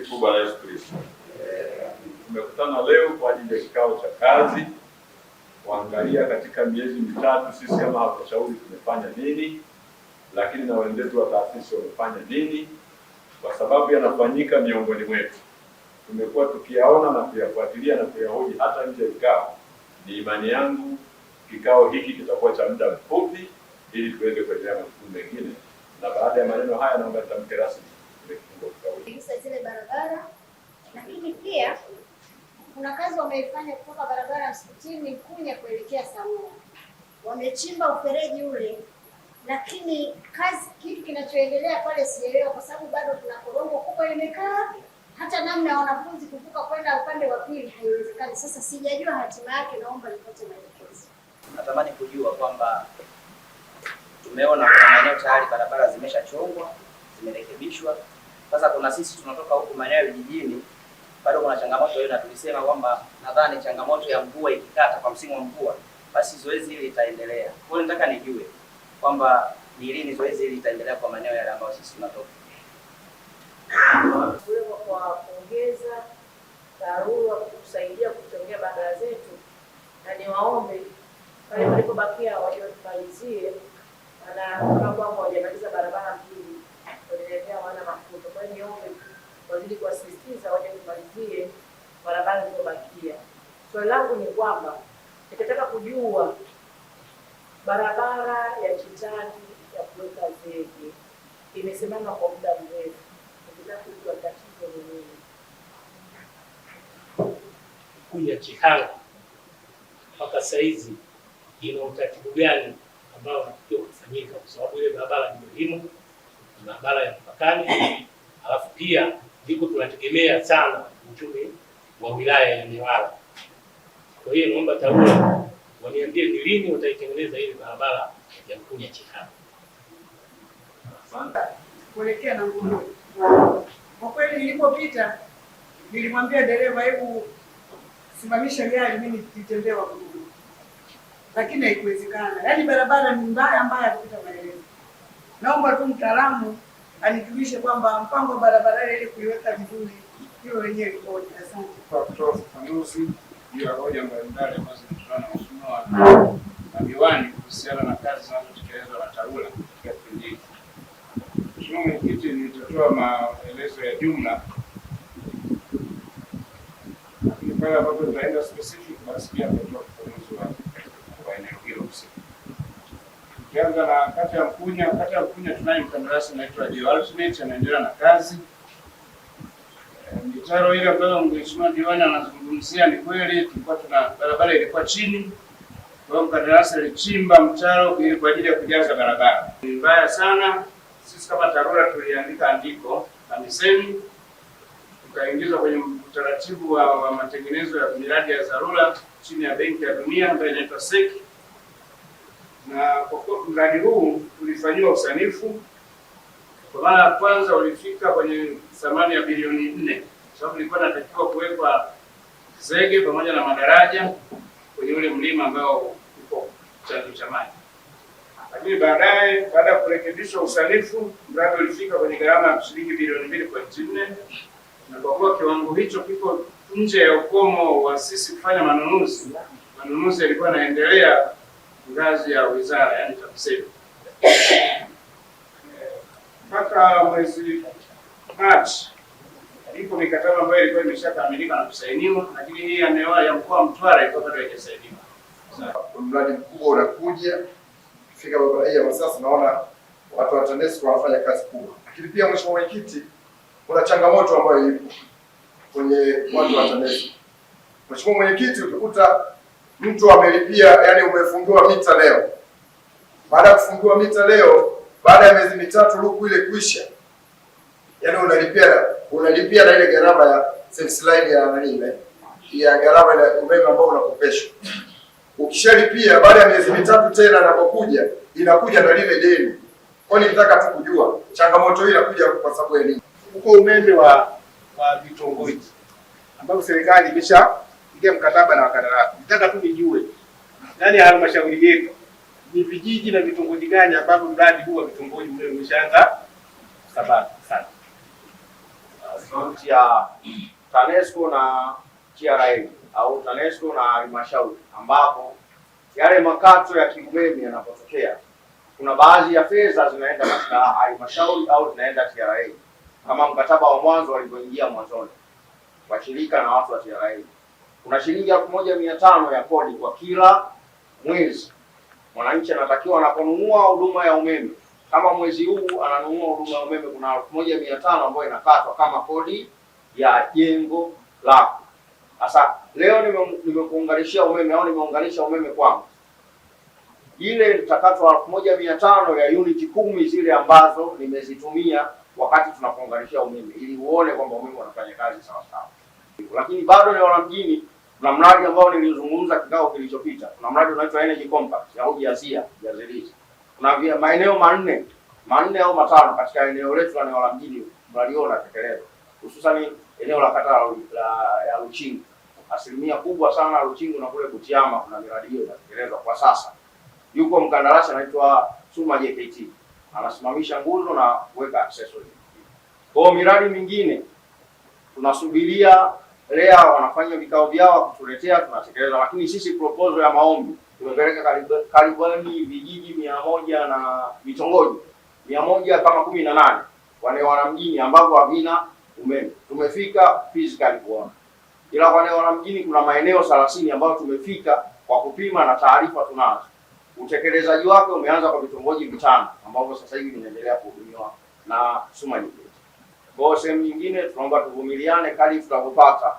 Tumsifu Bwana Yesu Kristo. Tumekutana leo kwa ajili ya kikao cha kazi kuangalia katika miezi mitatu sisi kama halmashauri tumefanya nini, lakini na wenzetu wa taasisi wamefanya nini, kwa sababu yanafanyika miongoni mwetu. Tumekuwa tukiyaona na kuyafuatilia na kuyahoji hata nje ya kikao. Ni imani yangu kikao hiki kitakuwa cha muda mfupi ili tuweze kuendelea na majukumu mengine, na baada ya maneno haya naomba nitamke rasmi zile barabara. Lakini pia kuna kazi wameifanya kutoka barabara Msikitini Mkunya kuelekea Samora, wamechimba ufereji ule, lakini kitu kinachoendelea pale sielewa, kwa sababu bado kuna korongo kubwa limekaa, hata namna ya wanafunzi kuvuka kwenda upande wa pili haiwezekani. Sasa sijajua hatima yake, naomba nipate maelekezo. Natamani kujua kwamba tumeona kuna maeneo tayari barabara zimeshachongwa, zimerekebishwa. Sasa kuna sisi tunatoka huku maeneo ya vijijini, bado kuna changamoto hiyo, na tulisema kwamba nadhani changamoto ya mvua ikikata kwa msimu wa mvua, basi zoezi hili litaendelea. Kwa hiyo nataka nijue kwamba ni lini zoezi hili litaendelea kwa maeneo yale ambayo sisi tunatoka. Kwa kuongeza dharura kusaidia kuchongea barabara zetu, na niwaombe pale palipobakia wajifanyie, na kama kwamba wajamaliza barabara mbili wanaendelea wana mafuta. Kwa hiyo niombe wazidi kuwasisitiza waje kumalizie barabara zilizobakia. Swali langu ni kwamba nikataka kujua barabara ya Chitani ya kuweka zege imesimama kwa muda mrefu, nikitaka kujua tatizo ni nini. Kuja Chihanga mpaka saizi ina utaratibu gani ambao unatakiwa kufanyika, kwa sababu ile barabara ni muhimu, barabara ya mpakani, alafu pia ndiko tunategemea sana uchumi wa wilaya ya Newala. Kwa hiyo naomba TARURA waniambie ni lini wataitengeneza ile barabara ya Mkunya Chihanga. Kuelekea na Nguluni. Kwa kweli nilipopita nilimwambia dereva, hebu simamisha gari mimi nitembee wa Nguluni, lakini haikuwezekana. Yaani barabara ni mbaya kupita maelezo. Naomba tu mtaalamu anijulishe kwamba mpango wa barabara ile kuiweka vizuri hiyo wenyewe ikoje. Asante kwa kutoa ufafanuzi juu ya hoja mbalimbali ambazo zimetolewa na mheshimiwa na diwani kuhusiana na kazi zinazotekelezwa na TARURA katika kipindi hiki. Mheshimiwa Mwenyekiti, nitatoa maelezo ya jumla, lakini pale ambapo tutaenda specific basi pia tutatoa ufafanuzi wa eneo hilo husika. Tukianza na kata ya Mkunya. Kata ya Mkunya tunaye mkandarasi anaitwa Ultimate, anaendelea na kazi. Mitaro ile ambayo mheshimiwa diwani anazungumzia ni kweli, tulikuwa tuna barabara ilikuwa chini, kwa hiyo mkandarasi alichimba mtaro ili kwa ajili ya kujaza barabara. Ni mbaya sana. Sisi kama TARURA tuliandika andiko la misemi, tukaingizwa kwenye utaratibu wa matengenezo ya miradi ya dharura chini ya Benki ya Dunia ambayo inaitwa SEC. Na kwa kuwa mradi huu ulifanyiwa usanifu, kwa mara ya kwanza ulifika kwenye thamani ya bilioni 4, sababu ilikuwa inatakiwa kuwekwa zege pamoja na madaraja kwenye ule mlima ambao uko chanzo cha maji. Lakini baadaye, baada ya kurekebishwa usanifu, mradi ulifika kwenye gharama ya shilingi bilioni 2.4, na kwa kuwa kiwango hicho kiko nje ya ukomo wa sisi kufanya manunuzi yalikuwa yanaendelea ngazi ya wizara, yani TAMISEMI. Mpaka mwezi Machi ipo mikataba ambayo ilikuwa imeshakamilika na kusainiwa, lakini hii ya mkoa wa Mtwara ilikuwa bado haijasainiwa. Mradi mkubwa unakuja kufika barabara hii ya Masasi, naona watu wa TANESCO wanafanya kazi kubwa. Lakini pia Mheshimiwa Mwenyekiti, kuna changamoto ambayo ipo kwenye watu wa TANESCO. Mheshimiwa Mwenyekiti, ukikuta mtu amelipia, yani umefungiwa mita leo, baada ya kufungiwa mita leo, baada ya miezi mitatu luku ile kuisha, yani unalipia na ile gharama ya service line ya nani ile ya gharama ya umeme ambao unakopeshwa. Ukishalipia baada ya miezi mitatu tena inapokuja inakuja na lile deni. Kwa nini nataka tu kujua changamoto hii inakuja kwa sababu ya nini? Huko umeme wa vitongoji ambao serikali imeshaingia mkataba na wakandarasi. Nataka tu nijue ndani ya halmashauri yetu ni vijiji na vitongoji gani ambavyo mradi huu wa vitongoji umeshaanza sababu sana. Asante. ya TANESCO na TRA au TANESCO na halmashauri, ambapo yale makato ya kiumeme yanapotokea, kuna baadhi ya fedha zinaenda katika halmashauri au zinaenda TRA, kama mkataba wa mwanzo walivyoingia mwanzoni kwa shirika na watu wa TRA. Kuna shilingi 1500 ya kodi kwa kila mwezi. Mwananchi anatakiwa anaponunua huduma ya umeme, kama mwezi huu ananunua huduma ya umeme, kuna 1500 ambayo inakatwa kama kodi ya jengo lako. Sasa leo nimekuunganishia umeme au nimeunganisha umeme kwangu, ile nitakatwa 1500 ya uniti 10 zile ambazo nimezitumia wakati tunakuunganishia umeme, ili uone kwamba umeme unafanya kazi sawa sawa. Lakini bado ni wana mjini, kuna mradi ambao nilizungumza kikao kilichopita. Kuna mradi unaitwa Energy Compact au jazilizi. Kuna maeneo manne au matano katika eneo letu la Newala mjini, mradi huo unatekelezwa, hususan eneo la kata ya Luchingu. Asilimia kubwa sana Luchingu na kule Butiama kuna miradi hiyo inatekelezwa kwa sasa. Yuko mkandarasi anaitwa Suma JKT, anasimamisha nguzo na kuweka accessory. Kwa miradi mingine tunasubiria lea wanafanya vikao vyao kutuletea, tunatekeleza. Lakini sisi proposal ya maombi tumepeleka karibuni vijiji 100 na vitongoji 118 wana mjini ambavyo havina umeme. Tumefika physically kuona, ila wana mjini kuna maeneo 30 ambayo tumefika kwa kupima na taarifa tunazo. Utekelezaji wake umeanza kwa vitongoji 5 ambavyo sasa hivi vinaendelea kuhudumiwa na Suma JKT. Kwa sehemu nyingine tunaomba tuvumiliane, kadri tutapopata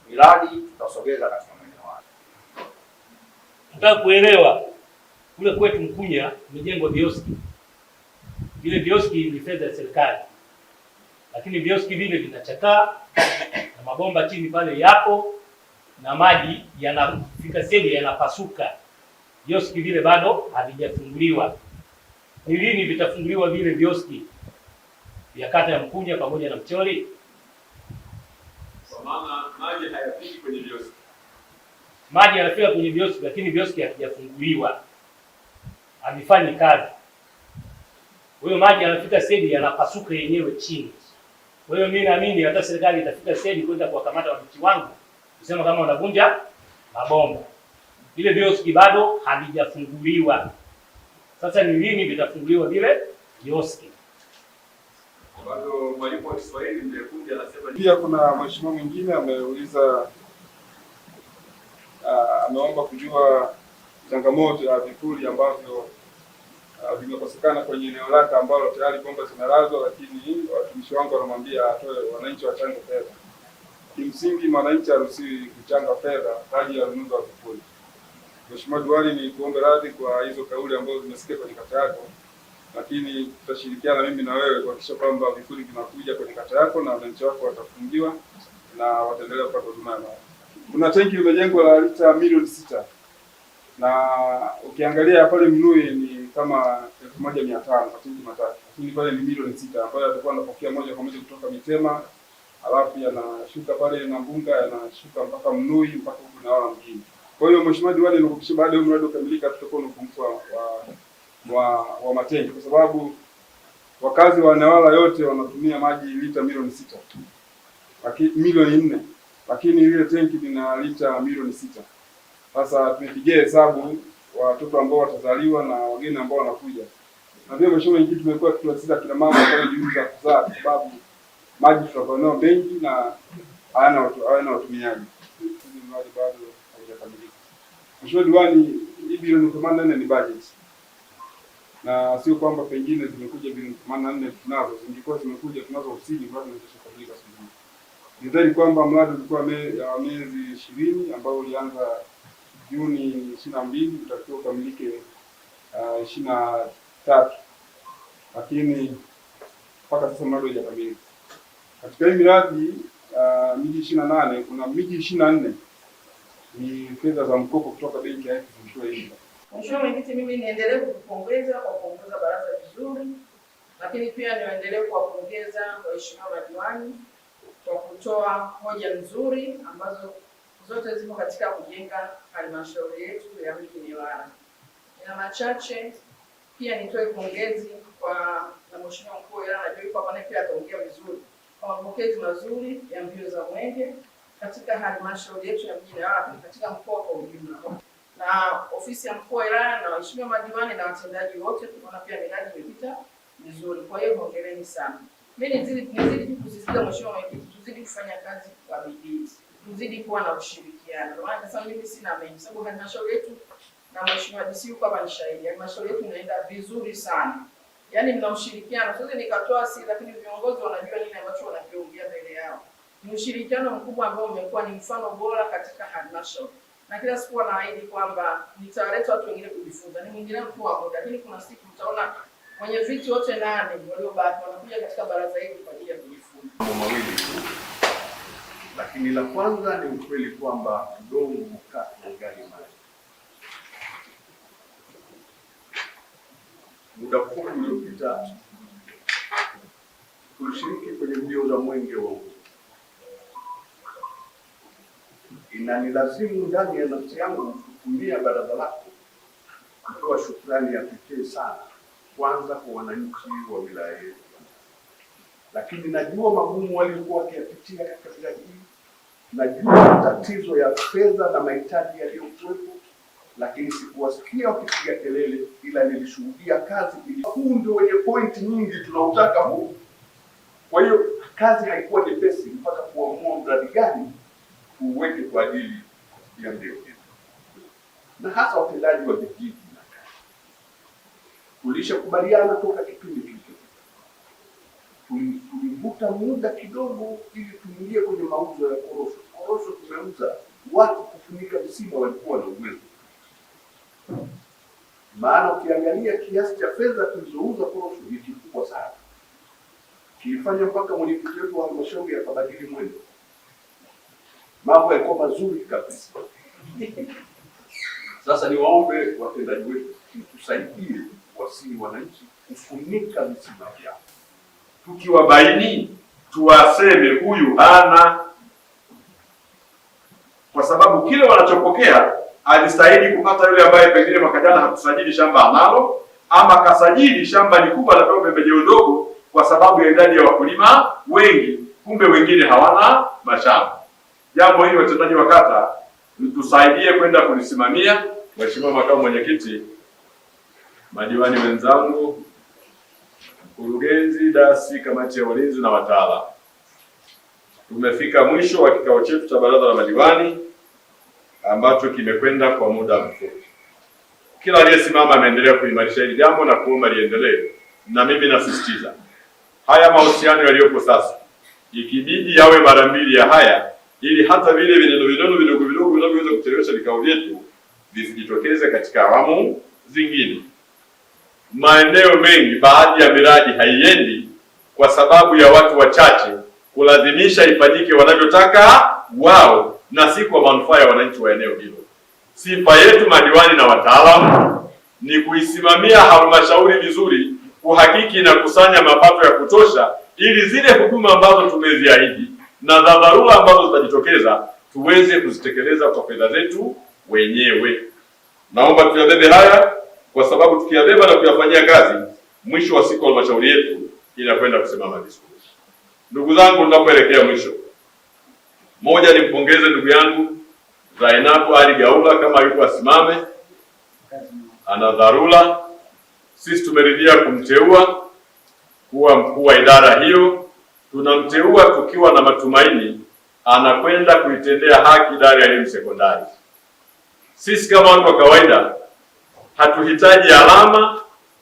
miradi tutasogeza katika maeneo hayo. Nataka kuelewa kule kwetu Mkunya imejengwa vioski. Vile vioski ni fedha ya serikali, lakini vioski vile vinachakaa na mabomba chini pale yapo na maji yanafika sehemu yanapasuka. Vioski vile bado havijafunguliwa. Ni lini vitafunguliwa vile vioski ya kata ya Mkunya pamoja na Mcholi? Kwa maana maji hayafiki kwenye vioski. Maji yanafika kwenye vioski, lakini vioski havijafunguliwa, havifanyi kazi. Huyo maji yanafika sedi yanapasuka yenyewe chini. Kwa hiyo mimi naamini hata serikali itafika sedi kwenda kuwakamata wananchi wangu kusema kama wanavunja mabomba. Vile vioski bado havijafunguliwa. Sasa ni lini vitafunguliwa vile vioski? Bado mwalimu wa Kiswahili Mlekundi anasema. Pia kuna mheshimiwa mwingine ameuliza, ameomba kujua changamoto ya vipuri ambavyo vimekosekana kwenye eneo lake ambalo tayari bomba zimelazwa, lakini watumishi wangu wanamwambia atoe wananchi wachange fedha. Kimsingi mwananchi haruhusiwi kuchanga fedha hadi ya ununuzi wa vipuri. Mheshimiwa Diwani, ni kuombe radhi kwa hizo kauli ambazo zimesikia kwenye kata yako, lakini tutashirikiana mimi na wewe kuhakikisha kwamba vipuri vinakuja kwenye kata yako na wananchi wako watafungiwa na wataendelea kupata huduma ya maji. Kuna tenki limejengwa la lita milioni 6 na ukiangalia pale Mnui ni kama 1500 matenki matatu, lakini pale ni milioni 6 ambayo atakuwa anapokea moja kwa moja kutoka Mitema, alafu yanashuka pale na Mbunga, yanashuka mpaka Mnui mpaka huko Newala mjini. Kwa hiyo Mheshimiwa Diwani, nikuhakikisha baada ya mradi kukamilika tutakuwa na upungufu wa matenki, kwa sababu wakazi wa Newala yote wanatumia maji lita milioni 6, lakini milioni 4, lakini ile tenki lina lita milioni 6. Sasa tumepigia hesabu watoto ambao watazaliwa na wageni ambao wanakuja. Na pia Mheshimiwa Mwenyekiti, tumekuwa tukiwasaidia kina mama kwa juhudi za kuzaa, kwa sababu maji tutakuwa nayo mengi na hayana watumiaji. Mradi bado haujakamilika. Mheshimiwa Diwani, hii bilioni 84 ni budget. Na sio kwamba pengine zimekuja bilioni 84 tunazo, zingekuwa zimekuja tunazo usini bado zingeshakamilika sasa. Ni dhahiri kwamba mradi ulikuwa miezi 20 ambao ulianza Juni 22 utakiwa ukamilike 23, lakini mpaka sasa mradi haujakamilika. Katika hii miradi miji 28 kuna miji 24 ni fedha za mkopo kutoka benki ya Insurance. Mheshimiwa Mwenyekiti, mimi niendelee kukupongeza kwa kuongoza baraza vizuri, lakini pia niendelee kuwapongeza waheshimiwa madiwani kwa kutoa hoja nzuri ambazo zote zipo katika kujenga halmashauri yetu ya mji Newala. Na machache pia nitoe pongezi kwa na Mheshimiwa mkuu wa wilaya, najua kwamba naye pia ataongea vizuri kwa mapokezi mazuri ya mbio za mwenge katika halmashauri yetu ya mji Newala, katika mkoa kwa ujumla, na ofisi ya mkuu wa wilaya na waheshimiwa madiwani na watendaji wote. Tunaona pia miradi imepita vizuri, kwa hiyo hongereni sana. Mimi nizidi kusisitiza mheshimiwa mwenyekiti, tuzidi kufanya kazi kwa bidii, tuzidi kuwa na ushirikiano. Ndio maana nasema mimi sina mengi, sababu halmashauri yetu na mheshimiwa DC yuko hapa ni shahidi, halmashauri yetu inaenda vizuri sana. Yaani mna ushirikiano. Sasa nikatoa siri, lakini viongozi wanajua nini ambacho wanakiongea mbele yao. Ni ushirikiano mkubwa ambao umekuwa ni mfano bora katika halmashauri. Na kila siku wanaahidi kwamba nitawaleta watu wengine kujifunza. Ni mwingine mtu wa muda, lakini kuna siku mtaona wenye viti wote 8 waliobaki wanakuja katika baraza hili kwa ajili ya kujifunza. Mambo mawili tu. Lakini la kwanza ni ukweli kwamba udongo hukaa gari maji. Muda mfupi uliopita tulishiriki kwenye mbio za mwenge wa uhuru. Inanilazimu ndani ya nafsi yangu kutumia baraza lako kutoa shukrani ya pekee sana, kwanza kwa wananchi wa wilaya yetu, lakini najua magumu waliokuwa wakiyapitia katika wilaya hii, najua tatizo ya fedha na mahitaji yaliyokuwepo, lakini sikuwasikia wakipiga kelele, ila nilishuhudia kazi. Huu ndio wenye pointi nyingi tunautaka huu. Kwa hiyo kazi haikuwa nyepesi mpaka kuamua mradi gani tuweke kwa ajili ya mbio hizi, na hasa watendaji wa vijiji na kata. Tulishakubaliana toka kipindi kilichopita, tulivuta muda kidogo ili tuingie kwenye mauzo ya korosho. Korosho tumeuza, watu kufunika visima walikuwa na uwezo. Maana ukiangalia kiasi cha fedha tulizouza korosho ni kikubwa sana, kilifanya mpaka mwenyekiti wetu wa halmashauri akabadili mwendo. Mambo yalikuwa mazuri kabisa. Sasa niwaombe watendaji wetu tusaidie wasii wananchi kufunika visima vyao. Tukiwabaini tuwaseme huyu hana, kwa sababu kile wanachopokea alistahili kupata yule ambaye pengine mwaka jana hakusajili shamba analo, ama kasajili shamba ni kubwa na pembejeo ndogo kwa sababu ya idadi ya wakulima wengi, kumbe wengine hawana mashamba. Jambo hili watendaji wa kata tusaidie kwenda kulisimamia. Mheshimiwa Makamu Mwenyekiti, madiwani wenzangu, mkurugenzi, dasi, kamati ya ulinzi na wataalamu, tumefika mwisho wa kikao chetu cha baraza la madiwani ambacho kimekwenda kwa muda mfupi. Kila aliyesimama ameendelea kuimarisha hili jambo na kuomba liendelee, na mimi nasisitiza haya mahusiano yaliyopo sasa ikibidi yawe mara mbili ya haya, ili hata vile vineno vidogo vinavyoweza kuchelewesha vikao vyetu visijitokeze katika awamu zingine. Maeneo mengi, baadhi ya miradi haiendi kwa sababu ya watu wachache kulazimisha ifanyike wanavyotaka wao na si kwa manufaa ya wananchi wa eneo hilo. Sifa yetu madiwani na wataalamu ni kuisimamia halmashauri vizuri, kuhakiki na kusanya mapato ya kutosha, ili zile huduma ambazo tumeziahidi na za dharura ambazo zitajitokeza tuweze kuzitekeleza kwa fedha zetu wenyewe. Naomba tuyabebe haya, kwa sababu tukiyabeba na kuyafanyia kazi, mwisho wa siku halmashauri yetu inakwenda kusimama vizuri. Ndugu zangu, tunapoelekea mwisho, moja, nimpongeze ndugu yangu Zainabu Ali Gaula, kama yuko asimame, ana dharura. Sisi tumeridhia kumteua kuwa mkuu wa idara hiyo. Tunamteua tukiwa na matumaini anakwenda kuitendea haki idara ya elimu sekondari. Sisi kama watu wa kawaida hatuhitaji alama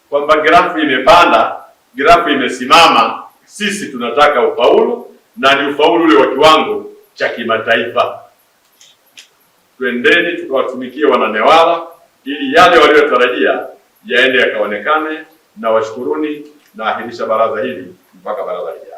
kwamba grafu imepanda, grafu imesimama. Sisi tunataka ufaulu, na ni ufaulu ule wa kiwango cha kimataifa. Twendeni tukawatumikie wananewala ili yale waliotarajia yaende yakaonekane, na washukuruni na ahirisha baraza hili mpaka baraza hili.